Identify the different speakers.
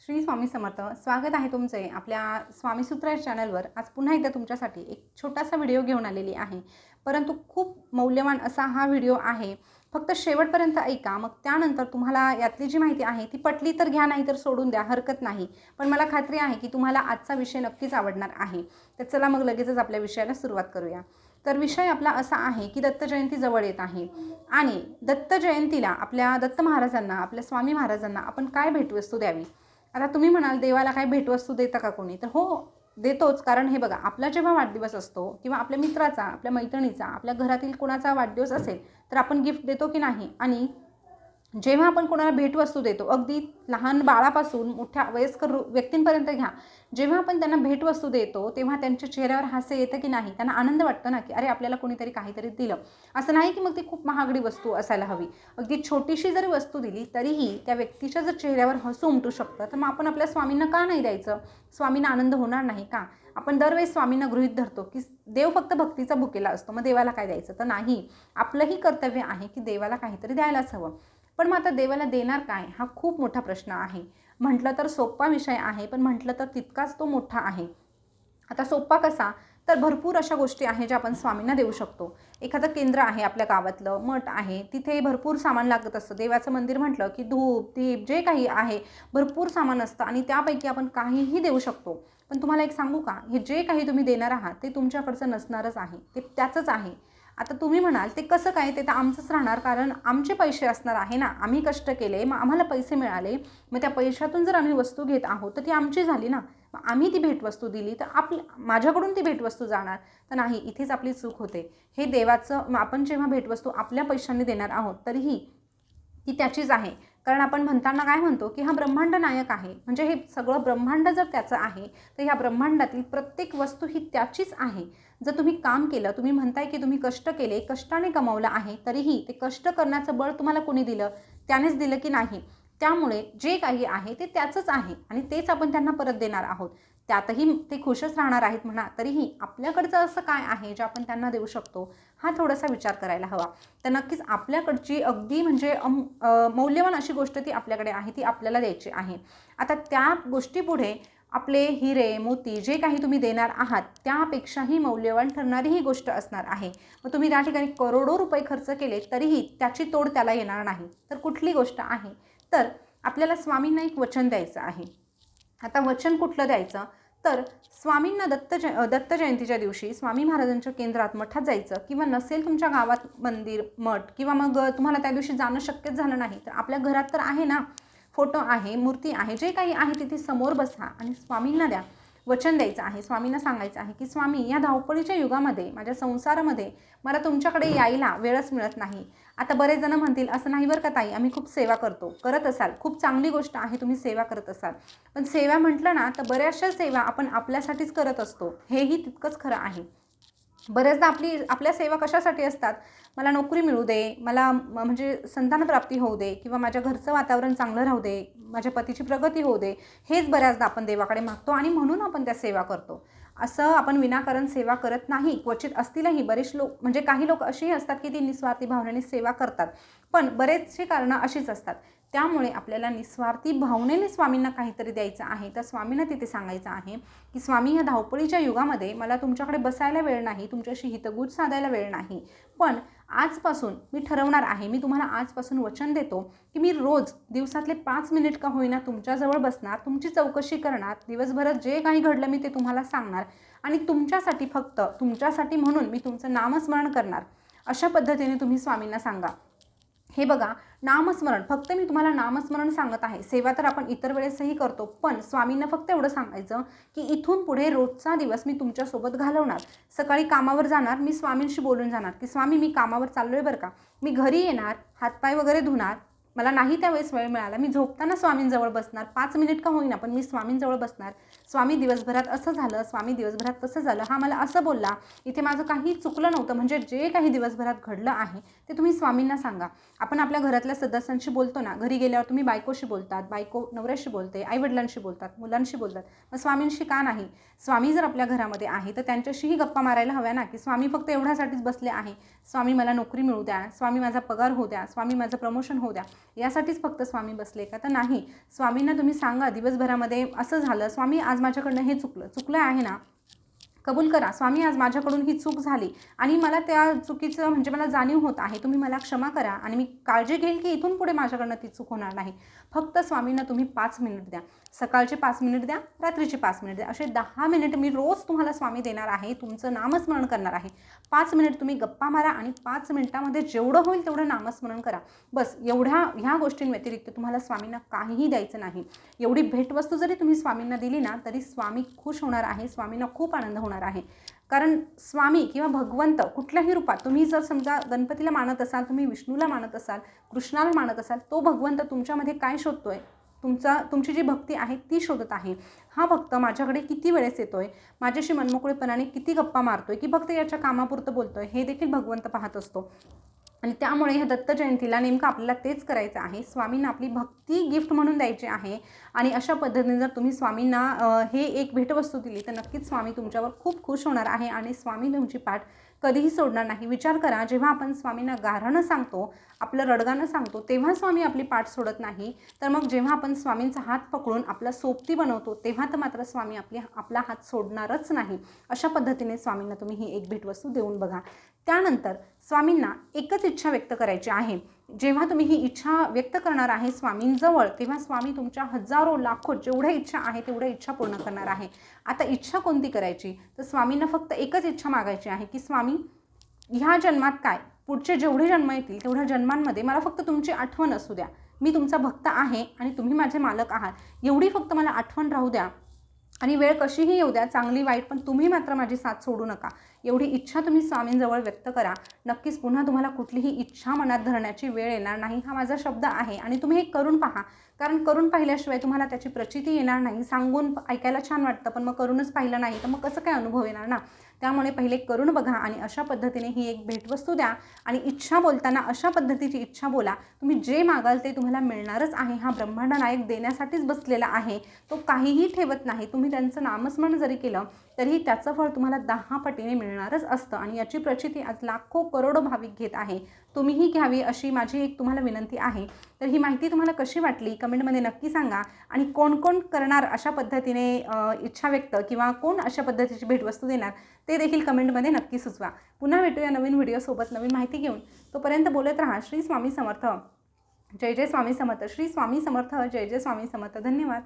Speaker 1: श्री स्वामी समर्थ. स्वागत आहे तुमचे आपल्या स्वामीसूत्र या चॅनलवर. आज पुन्हा एकदा तुमच्यासाठी एक छोटासा व्हिडिओ घेऊन आलेली आहे, परंतु खूप मौल्यवान असा हा व्हिडिओ आहे. फक्त शेवटपर्यंत ऐका, मग त्यानंतर तुम्हाला यातली जी माहिती आहे ती पटली तर घ्या, नाही तर सोडून द्या, हरकत नाही. पण मला खात्री आहे की तुम्हाला आजचा विषय नक्कीच आवडणार आहे. तर चला मग लगेचच आपल्या विषयाला सुरुवात करूया. तर विषय आपला असा आहे की दत्त जयंती जवळ येत आहे आणि दत्त जयंतीला आपल्या दत्त महाराजांना, आपल्या स्वामी महाराजांना आपण काय भेटवस्तू द्यावी. आता तुम्ही म्हणाल देवाला काय भेटवस्तू देता का कोणी, तर हो देतोच. कारण हे बघा, आपला जेव्हा वाढदिवस असतो किंवा आपल्या मित्राचा, आपल्या मैत्रिणीचा, आपल्या घरातील कोणाचा वाढदिवस असेल तर आपण गिफ्ट देतो की नाही. आणि जेव्हा आपण कोणाला भेटवस्तू देतो, अगदी लहान बाळापासून मोठ्या वयस्कर व्यक्तींपर्यंत घ्या, जेव्हा आपण त्यांना भेटवस्तू देतो तेव्हा त्यांच्या चेहऱ्यावर हास्य येतं की नाही, त्यांना आनंद वाटतो ना, की अरे आपल्याला कोणीतरी काहीतरी दिलं. असं नाही की मग ती खूप महागडी वस्तू असायला हवी. अगदी छोटीशी जरी वस्तू दिली तरीही त्या व्यक्तीच्या जर चेहऱ्यावर हसू उमटू शकतं, तर मग आपण आपल्या स्वामींना का नाही द्यायचं. स्वामींना आनंद होणार नाही का. आपण दरवेळेस स्वामींना गृहीत धरतो की देव फक्त भक्तीचा भुकेला असतो, मग देवाला काय द्यायचं. तर नाही, आपलंही कर्तव्य आहे की देवाला काहीतरी द्यायलाच हवं. पण मग आता देवाला देणार काय, हा खूप मोठा प्रश्न आहे. म्हटलं तर सोपा विषय आहे, पण म्हटलं तर तितकाच तो मोठा आहे. आता सोपा कसा, तर भरपूर अशा गोष्टी आहेत ज्या आपण स्वामींना देऊ शकतो. एखादं केंद्र आहे आपल्या गावातलं, मठ आहे, तिथे भरपूर सामान लागत असतं. देवाचं मंदिर म्हटलं की धूप दीप जे काही आहे भरपूर सामान असतं आणि त्यापैकी आपण काहीही देऊ शकतो. पण तुम्हाला एक सांगू का, हे जे काही तुम्ही देणार आहात ते तुमच्याकडचं नसणारच आहे, ते त्याचंच आहे. आता तुम्ही म्हणाल ते कसं काय, ते तर आमचंच राहणार, कारण आमचे पैसे असणार आहे ना, आम्ही कष्ट केले, मग आम्हाला पैसे मिळाले, मग त्या पैशातून जर आम्ही वस्तू घेत आहोत तर ती आमची झाली ना. मग आम्ही ती भेटवस्तू दिली तर माझ्याकडून ती भेटवस्तू जाणार, तर नाही, इथेच आपली चूक होते. हे देवाचं, आपण जेव्हा भेटवस्तू आपल्या पैशांनी देणार आहोत तरीही ती त्याचीच आहे. कारण आपण म्हणताना काय म्हणतो की हा ब्रह्मांड नायक आहे, म्हणजे हे सगळं ब्रह्मांड जर त्याचं आहे तर ह्या ब्रह्मांडातील प्रत्येक वस्तू ही त्याचीच आहे. जर तुम्ही काम केलं, तुम्ही म्हणताय की तुम्ही कष्ट केले, कष्टाने कमवलं आहे, तरीही ते कष्ट करण्याचं बळ तुम्हाला कोणी दिलं, त्यानेच दिलं की नाही. त्यामुळे जे काही आहे ते त्याचंच आहे आणि तेच आपण त्यांना परत देणार आहोत. त्यातही ते खुशच राहणार आहेत म्हणा, तरीही आपल्याकडचं असं काय आहे जे आपण त्यांना देऊ शकतो, हा थोडासा विचार करायला हवा. तर नक्कीच आपल्याकडची अगदी म्हणजे मौल्यवान अशी गोष्ट ती आपल्याकडे आहे, ती आपल्याला द्यायची आहे. आता त्या गोष्टीपुढे आपले हिरे मोती जे काही तुम्ही देणार आहात त्यापेक्षाही मौल्यवान ठरणारी ही गोष्ट असणार आहे. मग तुम्ही त्या ठिकाणी करोडो रुपये खर्च केले तरीही त्याची तोड त्याला येणार नाही. तर कुठली गोष्ट आहे, तर आपल्याला स्वामींना एक वचन द्यायचं आहे. आता वचन कुठलं द्यायचं, तर स्वामींना दत्त जयंतीच्या दिवशी स्वामी महाराजांच्या केंद्रात मठात जायचं, किंवा नसेल तुमच्या गावात मंदिर मठ, किंवा मग तुम्हाला त्या दिवशी जाणं शक्यच झालं नाही तर आपल्या घरात तर आहे ना, फोटो आहे, मूर्ती आहे, जे काही आहे तिथे समोर बसा आणि स्वामींना द्या. वचन द्यायचं आहे, स्वामींना सांगायचं आहे की स्वामी, या धावपळीच्या युगामध्ये माझ्या संसारामध्ये मला तुमच्याकडे यायला वेळच मिळत नाही. आता बरेच जण म्हणतील असं नाही बरं का ताई, आम्ही खूप सेवा करतो. करत असाल, खूप चांगली गोष्ट आहे, तुम्ही सेवा करत असाल. पण सेवा म्हटलं ना तर बऱ्याचशा सेवा आपण आपल्यासाठीच करत असतो, हेही तितकंच खरं आहे. बऱ्याचदा आपल्या सेवा कशासाठी असतात, मला नोकरी मिळू दे, मला म्हणजे संतानप्राप्ती होऊ दे, किंवा माझ्या घरचं वातावरण चांगलं राहू दे, माझ्या पतीची प्रगती होऊ दे, हेच बऱ्याचदा आपण देवाकडे मागतो आणि म्हणून आपण त्या सेवा करतो. असं आपण विनाकारण सेवा करत नाही. क्वचित असतीलही बरेच लोक, म्हणजे काही लोक अशीही असतात की ती निस्वार्थी भावनेने सेवा करतात, पण बरेचशी कारणं अशीच असतात. त्यामुळे आपल्याला निस्वार्थी भावनेने स्वामींना काहीतरी द्यायचं आहे. तर स्वामींना तिथे सांगायचं आहे की स्वामी, या धावपळीच्या युगामध्ये मला तुमच्याकडे बसायला वेळ नाही, तुमच्याशी हितगुज साधायला वेळ नाही, पण आजपासून मी ठरवणार आहे, मी तुम्हाला आजपासून वचन देतो की मी रोज दिवसातले 5 मिनिट का होईना तुमच्याजवळ बसणार, तुमची चौकशी करणार, दिवसभरात जे काही घडलं मी ते तुम्हाला सांगणार आणि तुमच्यासाठी, फक्त तुमच्यासाठी म्हणून मी तुमचं नामस्मरण करणार. अशा पद्धतीने तुम्ही स्वामींना सांगा. हे बघा, नामस्मरण, फक्त मी तुम्हाला नामस्मरण सांगत आहे. सेवा तर आपण इतर वेळेसही करतो, पण स्वामींना फक्त एवढं सांगायचं की इथून पुढे रोजचा दिवस मी तुमच्यासोबत घालवणार. सकाळी कामावर जाणार, मी स्वामींशी बोलून जाणार की स्वामी, मी कामावर चाललोय बरं का, मी घरी येणार, हातपाय वगैरे धुणार, मला नाही त्यावेळेस वेळ मिळाला, मी झोपताना स्वामींजवळ बसणार, 5 मिनिट का होईना पण मी स्वामींजवळ बसणार. स्वामी, दिवसभरात असं झालं, स्वामी दिवसभरात तसं झालं, हा मला असं बोलला, इथे माझं काही चुकलं नव्हतं, म्हणजे जे काही दिवसभरात घडलं आहे ते तुम्ही स्वामींना सांगा. आपण आपल्या घरातल्या सदस्यांशी बोलतो ना, घरी गेल्यावर तुम्ही बायकोशी बोलतात, बायको नवऱ्याशी बोलते, आईवडिलांशी बोलतात, मुलांशी बोलतात, मग स्वामींशी का नाही. स्वामी जर आपल्या घरामध्ये आहे तर त्यांच्याशीही गप्पा मारायला हव्या ना, की स्वामी फक्त एवढ्यासाठीच बसले आहे, स्वामी मला नोकरी मिळू द्या, स्वामी माझा पगार होऊ द्या, स्वामी माझं प्रमोशन होऊ द्या. यासाठीच फक्त स्वामी बसले का? तर नाही. स्वामींना तुम्ही सांगा दिवसभरामध्ये असं झालं, स्वामी आज माझ्याकडनं हे चुकलं आहे ना, कबूल करा. स्वामी आज माझ्याकडून ही चूक झाली आणि मला त्या चुकीचं म्हणजे मला जाणीव होत आहे. तुम्ही मला क्षमा करा आणि मी काळजी घेईल की इथून पुढे माझ्याकडनं ती चूक होणार नाही. फक्त स्वामींना तुम्ही 5 मिनिट द्या. सकाळचे 5 मिनिट द्या, रात्रीचे 5 मिनिट द्या. असे 10 मिनिट मी रोज तुम्हाला स्वामी देणार आहे. तुमचं नामस्मरण करणार आहे. 5 मिनिट तुम्ही गप्पा मारा आणि 5 मिनिटामध्ये जेवढं होईल तेवढं नामस्मरण करा. बस ह्या गोष्टींव्यतिरिक्त तुम्हाला स्वामींना काहीही द्यायचं नाही. एवढी भेटवस्तू जरी तुम्ही स्वामींना दिली ना, तरी स्वामी खुश होणार आहे. स्वामींना खूप आनंद होणार आहे. कारण स्वामी किंवा भगवंत कुठल्याही रूपात, तुम्ही जर समजा गणपतीला मानत असाल, तुम्ही विष्णूला मानत असाल, कृष्णाला मानत असाल, तो भगवंत तुमच्यामध्ये काय शोधतोय? तुमची जी भक्ती आहे ती शोधत आहे. हा भक्त माझ्याकडे किती वेळेस येतोय, माझ्याशी मनमोकळेपणाने किती गप्पा मारतोय, की फक्त याच्या कामापुरतं बोलतोय, हे देखील भगवंत पाहत असतो. आणि त्यामुळे ह्या दत्त जयंतीला नेमकं आपल्याला तेच करायचं आहे. स्वामींना आपली भक्ती गिफ्ट म्हणून द्यायची आहे. आणि अशा पद्धतीने जर तुम्ही स्वामींना हे एक भेटवस्तू दिली तर नक्कीच स्वामी तुमच्यावर खूप खुश होणार आहे आणि स्वामी तुमची पाठ कधीही सोडणार नाही. विचार करा, जेव्हा आपण स्वामींना गाऱ्हाणं सांगतो, आपलं रडगाणं सांगतो, तेव्हा स्वामी आपली पाठ सोडत नाही. तर मग जेव्हा आपण स्वामींचा हात पकडून आपला सोबती बनवतो, तेव्हा तर मात्र स्वामी आपला हात सोडणारच नाही. अशा पद्धतीने स्वामींना तुम्ही ही एक भेटवस्तू देऊन बघा. त्यानंतर स्वामींना एकच इच्छा व्यक्त करायची आहे. जेव्हा तुम्ही ही इच्छा व्यक्त करणार आहे स्वामींजवळ, तेव्हा स्वामी तुमच्या हजारो लाखो जेवढ्या इच्छा आहे तेवढ्या इच्छा पूर्ण करणार आहे. आता इच्छा कोणती करायची? तर स्वामींना फक्त एकच इच्छा मागायची आहे की स्वामी, ह्या जन्मात काय, पुढचे जेवढे जन्म येतील तेवढ्या जन्मांमध्ये मला फक्त तुमची आठवण असू द्या. मी तुमचा भक्त आहे आणि तुम्ही माझे मालक आहात. एवढी फक्त मला आठवण राहू द्या आणि वेळ कशीही येऊ द्या, चांगली वाईट, पण तुम्ही मात्र माझी साथ सोडू नका. एवढी इच्छा तुम्ही स्वामींजवळ व्यक्त करा. नक्कीच पुन्हा तुम्हाला कुठलीही इच्छा मनात धरण्याची वेळ येणार नाही. हा माझा शब्द आहे आणि तुम्ही हे करून पहा. कारण करून पाहिल्याशिवाय तुम्हाला त्याची प्रचिती येणार नाही. सांगून ऐकायला छान वाटतं, पण मग करूनच पाहिलं नाही तर मग कसं काय अनुभव येणार ना. त्यामुळे पहिले करून बघा आणि अशा पद्धतीने ही एक भेटवस्तू द्या. आणि इच्छा बोलताना अशा पद्धतीची इच्छा बोला, तुम्ही जे मागाल ते तुम्हाला मिळणारच आहे. हा ब्रह्मांड नायक देण्यासाठीच बसलेला आहे. तो काहीही ठेवत नाही. तुम्ही त्यांचं नामस्मरण जरी केलं तरीही त्याचं फळ तुम्हाला 10 पटीने मिळणारच असतं. आणि याची प्रचिती आज लाखो करोडो भाविक घेत आहे. तुम्हीही घ्यावी अशी माझी एक तुम्हाला विनंती आहे. तर ही माहिती तुम्हाला कशी वाटली कमेंटमध्ये नक्की सांगा. आणि कोण कोण करणार अशा पद्धतीने इच्छा व्यक्त, किंवा कोण अशा पद्धतीची भेटवस्तू देणार ते देखील कमेंटमध्ये नक्की सुचवा. पुन्हा भेटूया नवीन व्हिडिओसोबत नवीन माहिती घेऊन. तोपर्यंत बोलत राहा. श्री स्वामी समर्थ. जय जय स्वामी समर्थ. श्री स्वामी समर्थ. जय जय स्वामी समर्थ. धन्यवाद.